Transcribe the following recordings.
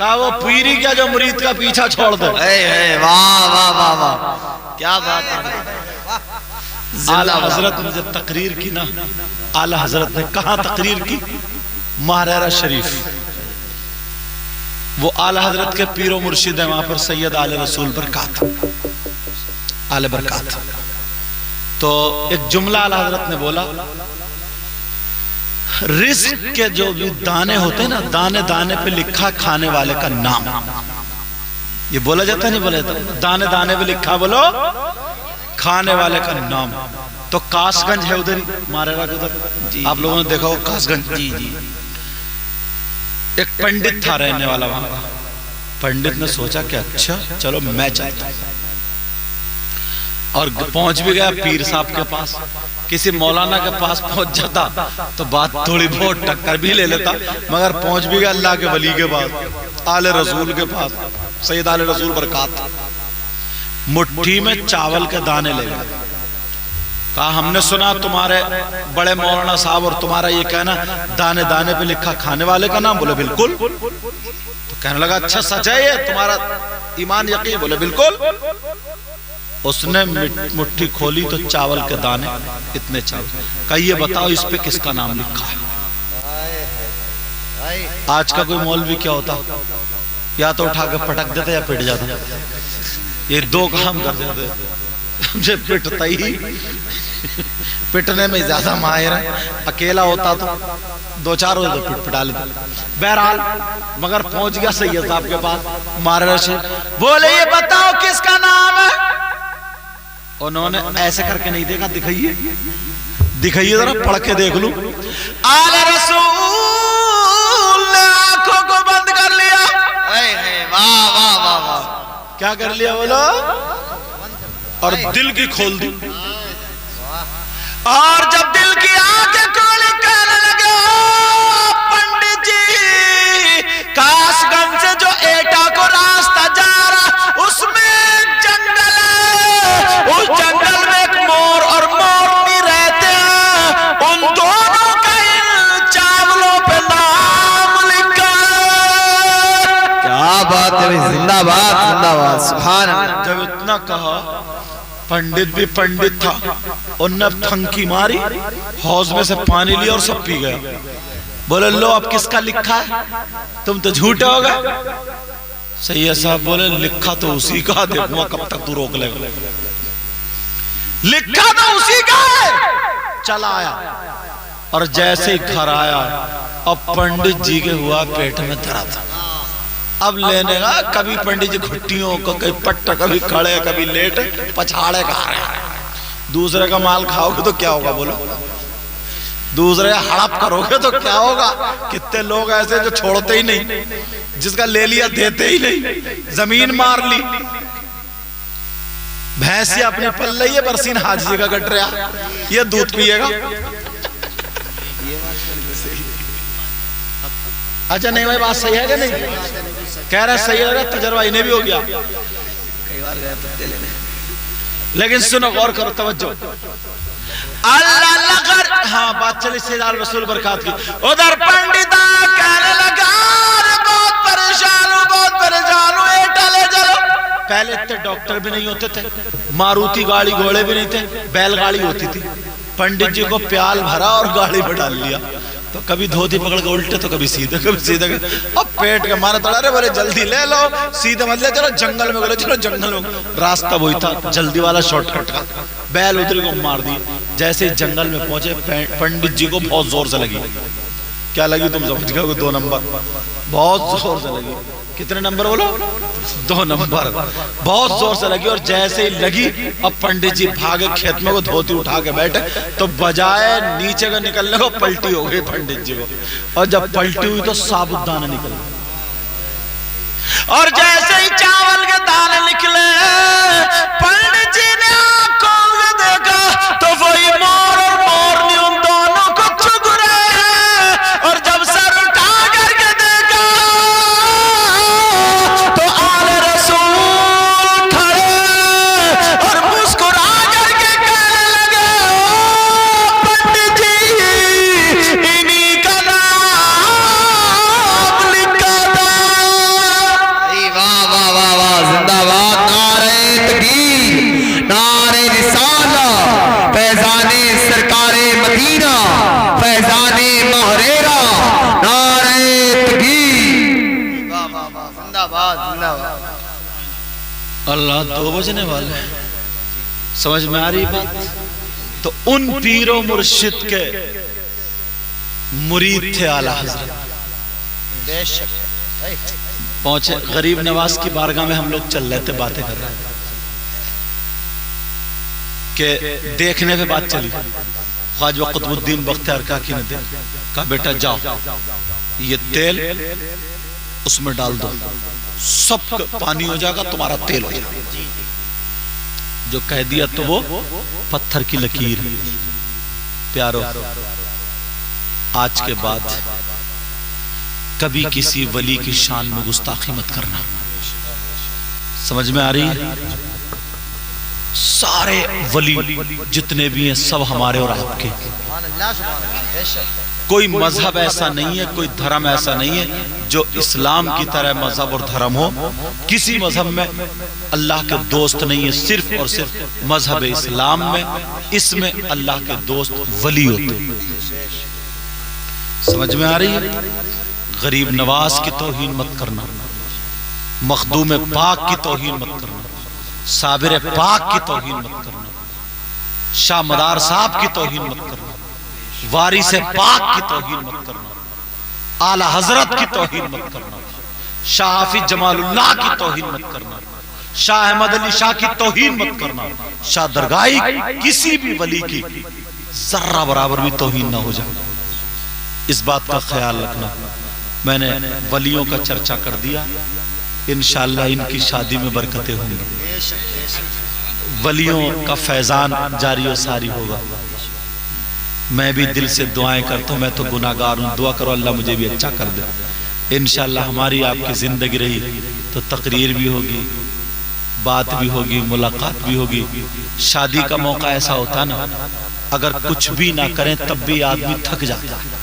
कहा वो पीरी क्या जो मुरीद का पीछा छोड़ दे। वाह वाह वाह वाह, क्या बात है। आला हजरत ने जब तकरीर की ना, आला हजरत ने कहा तकरीर की, महारारा शरीफ, वो आला हजरत के पीरो मुर्शिद है, वहां पर सैयद आले रसूल बरकात, आले बरकात। तो एक जुमला आला हजरत ने बोला, रिस्क के जो भी दाने होते हैं ना, दाने दाने पे लिखा खाने वाले का नाम। ये बोला जाता नहीं, बोला जाता, दाने दाने पे लिखा, बोलो खाने वाले का नाम। तो कासगंज है उधर मारेरा के उधर, आप लोगों ने देखा हो कासगंज। जी जी। एक पंडित था रहने वाला वहां का। पंडित ने सोचा कि अच्छा चलो मैं चलता हूं, और पहुंच भी गया पीर साहब के पास। किसी मौलाना के पास पहुंच जाता तो बात थोड़ी बहुत टक्कर भी ले लेता, मगर पहुंच भी गया अल्लाह के वली के पास, आले रसूल के पास, सैयद आले रसूल बरकात। मुट्ठी में चावल के दाने ले गए। कहा हमने सुना तुम्हारे बड़े मौलाना साहब और तुम्हारा ये कहना दाने दाने पे लिखा खाने वाले का नाम। बोले बिल्कुल। तो कहने लगा अच्छा सच है ये, तुम्हारा ईमान यकीन? बोले बिल्कुल। उसने मुट्ठी खोली तो चावल के दाने, इतने चावल। कहा ये बताओ इस पे किसका नाम लिखा है? आज का कोई मौलवी क्या होता, या तो उठा के पटक देता या पिट जाता। ये दो काम कर देते, मुझे पिटता ही, पिटने में ज्यादा माहिर है। अकेला होता तो दो चार हो तो पिटा लेता। बहरहाल मगर पहुंच गया सैयद साहब के पास, मारे से बोले ये बताओ किसका नाम है? उन्होंने ऐसे करके नहीं देखा, दिखाइए दिखाइए जरा, पढ़ के देख लूं। आले रसूल ने आंखों को बंद कर लिया। वाह वाह वाह वाह, क्या कर लिया बोलो? और दिल की खोल दी। और जब दिल की आंखें खोली, कहने लगे पंडित जी, कासगंज से जो एटा को रास्ता जा रहा उसमें जंगल है, उस जंगल में एक मोर और मोरनी रहते हैं, उन दोनों का इन चावलों पे नाम लिखा। क्या बात है, जिंदाबाद जिंदाबाद, सुभान अल्लाह। जब इतना कहा, पंडित भी पंडित था, उनने थंकी मारी, हौज में से पानी लिया और सब पी गया। बोले लो अब किसका लिखा है? तुम तो झूठे हो गए। सैयद साहब बोले लिखा तो उसी का, देखूंगा कब तक तू रोक लेगा। लिखा तो उसी का है। चला आया और जैसे ही घर आया, अब पंडित जी के हुआ पेट में दर्द। अब लेने का कभी पंडित जी घुट्टियों को, कभी पट्ट, कभी खड़े, कभी लेट, पछाड़े खा रहे हैं। दूसरे का माल खाओगे तो क्या होगा बोलो? दूसरे हड़प करोगे तो क्या होगा? कितने लोग ऐसे जो छोड़ते ही नहीं, जिसका ले लिया देते ही नहीं, जमीन मार ली। भैंस अपने पल रही है, बरसीन हाजी का कट रहा, ये दूध पिएगा। अच्छा नहीं भाई, बात सही है कि नहीं? कह रहा सही है, तजर्बा इन्हें भी हो गया। कई बार गया पत्ते लेने। लेकिन सुनो, गौर करो, तवज्जो। अल्लाह कर, हाँ बात चली सैयद आले रसूल बरकात की। उधर पंडिता कहने लगा बहुत परेशान हूँ, बहुत परेशान हूँ, एटा ले चलो। पहले इतने डॉक्टर भी नहीं होते थे, मारुति गाड़ी घोड़े भी नहीं थे, बैलगाड़ी होती थी। पंडित जी को प्याल भरा और गाड़ी में डाल लिया, तो कभी धोती पकड़ के उल्टे तो कभी सीधे, कभी सीधे। अब पेट के मारे तड़ा रहे, बोले जल्दी ले लो, सीधे मत ले चलो, जंगल में बोले चलो जंगल में। रास्ता वही था, जल्दी वाला शॉर्टकट का। बैल उतरी को मार दी। जैसे ही जंगल में पहुंचे, पंडित जी को बहुत जोर से लगी। क्या लगी तुम समझ गए? 2 नंबर, बहुत जोर से लगी। कितने नंबर बोलो? 2 नंबर, बहुत जोर से लगी। और जैसे ही लगी, अब पंडित जी भागे खेत में, वो धोती उठा के बैठे, तो बजाय नीचे का निकलने को पलटी हो गई पंडित जी को। और जब पलटी हुई तो साबुत दाने निकले, और जैसे ही चावल के दाने निकले, पंडित जी ने खोल के देखा तो वही मोर और मोरनी उन दोनों को चुग रहे हैं। और जब सर उठा करके देखा तो आले रसूल खड़े और मुस्कुरा करके कहने लगे ओ पंडित जी, इन्हीं का नाम लिखा था। जिंदाबाद जिंदाबाद। अल्लाह 2 बजने वाले हैं। समझ में आ रही बात? तो उन पीरों मुर्शिद के मुरीद थे आला हजरत। बेशक पहुंचे गरीब नवाज की बारगाह में, हम लोग चल रहे थे, बातें कर रहे थे कि देखने पे बात चली। ख्वाजा कुतुबुद्दीन बख्तियार काकी ने कहा बेटा जाओ ये तेल उसमें डाल दो, सब पानी हो जाएगा, तुम्हारा तेल हो जाएगा। जो कह दिया तो वो पत्थर की लकीर। प्यारो, आज के बाद कभी किसी वली की शान में गुस्ताखी मत करना। समझ में आ रही है? सारे वली जितने भी हैं सब हमारे और आपके। कोई मजहब ऐसा नहीं है, कोई धर्म ऐसा नहीं है जो इस्लाम की तरह मजहब और धर्म हो। किसी मजहब में अल्लाह के दोस्त नहीं है, सिर्फ और सिर्फ मजहब इस्लाम में, इसमें अल्लाह के दोस्त वली होते। समझ में आ रही है? गरीब नवाज की तौहीन मत करना, मखदूम पाक की तौहीन मत करना, साबिर पाक की तौहीन मत करना, शाह मदार साहब की तौहीन मत करना, वारिस पाक की तौहीन मत करना, आला हजरत की तौहीन मत करना, शाह हाफिज जमालुल्लाह की तौहीन मत करना, शाह अहमद अली शाह की तौहीन मत करना, शाह दरगाही किसी भी वली की जर्रा बराबर भी तौहीन ना हो जाए। इस बात का ख्याल रखना। मैंने वलियों का चर्चा कर दिया, इंशाअल्लाह इनकी शादी में बरकतें होंगी, वलियों का फैजान जारी और सारी होगा। मैं भी दिल से दुआएं करता हूँ, मैं तो गुनाहगार हूँ, दुआ करो अल्लाह मुझे भी अच्छा कर दे। इंशाअल्लाह हमारी आपकी जिंदगी रही तो तकरीर भी होगी, बात भी होगी, मुलाकात भी होगी। शादी का मौका ऐसा होता ना, अगर कुछ भी ना करें तब भी आदमी थक जाता है,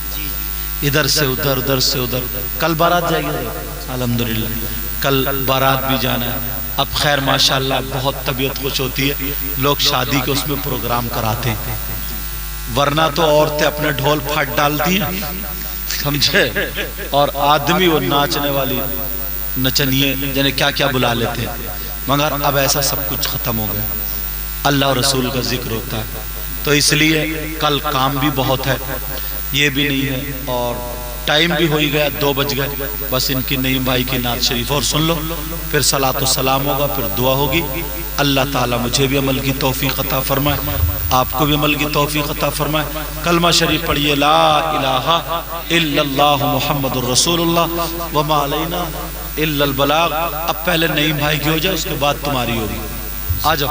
इधर से उधर, उधर से उधर। कल बारात जाएगी अल्हम्दुलिल्लाह, कल बारात भी जाना है। अब खैर माशाल्लाह बहुत तबीयत खुश होती है, लोग शादी के उसमें प्रोग्राम कराते हैं, वरना तो औरतें अपने ढोल फाट डालती हैं, समझे, और आदमी वो नाचने वाली नचनिए जिन्हें क्या क्या बुला लेते हैं। मगर अब ऐसा सब कुछ खत्म हो गया, अल्लाह और रसूल का जिक्र होता है। तो इसलिए कल काम भी बहुत है, ये भी नहीं है, और टाइम भी हो ही गया, 2 बज गए। बस इनकी नईम भाई की नात शरीफ और सुन लो, फिर सलातो सलाम होगा, फिर दुआ होगी। अल्लाह ताला मुझे भी अमल की तौफीक अता फरमाए, आपको भी अमल की तौफीक अता फरमाए। कलमा शरीफ पढ़िए, ला इलाहा इल्लल्लाह मुहम्मदुर रसूलुल्लाह व मा अलैना इल्लल बलाग। अब पहले नईम भाई की हो जाए, उसके बाद तुम्हारी होगी। आ जाओ।